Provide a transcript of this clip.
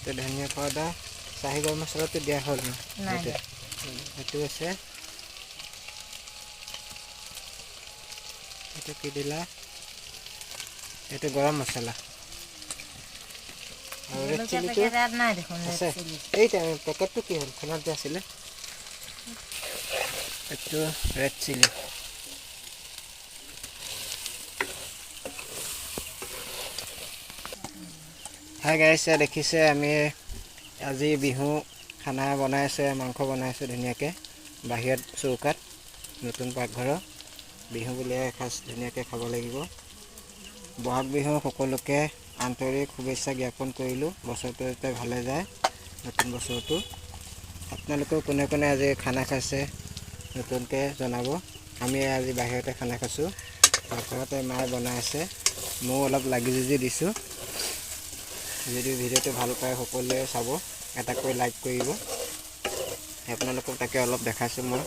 তো ধনিয়া পাউডাৰ চাহি গৰম মছলাটো দিয়া হ'ল নাই সেইটো আছে এইটো কি দিলা এইটো গৰম মছলা আৰু ৰেড চিলিটো নাই দেখোন আছে এইটা পেকেটটো কি হ'ল খনত যে আছিলে এইটো ৰেড চিলি হাই গাইছ দেখিছে আমি আজি বিহু খানা বনাইছে মাংস বনাইছে ধুনীয়াকৈ বাহিৰত চৌকাত নতুন পাকঘৰৰ বিহু বুলি এসাঁজ ধুনীয়াকৈ খাব লাগিব বহাগ বিহু সকলোকে আন্তৰিক শুভেচ্ছা জ্ঞাপন কৰিলোঁ বছৰটো যাতে ভালে যায় নতুন বছৰটো আপোনালোকেও কোনে কোনে আজি খানা খাইছে নতুনকৈ জনাব আমি আজি বাহিৰতে খানা খাইছোঁ ঘৰতে মায়ে বনাই আছে ময়ো অলপ লাগি যুজি দিছোঁ যদি ভিডিঅ'টো ভাল পায় সকলোৱে চাব এটা কৰি লাইক কৰিব আপোনালোকক তাকে অলপ দেখাইছোঁ মই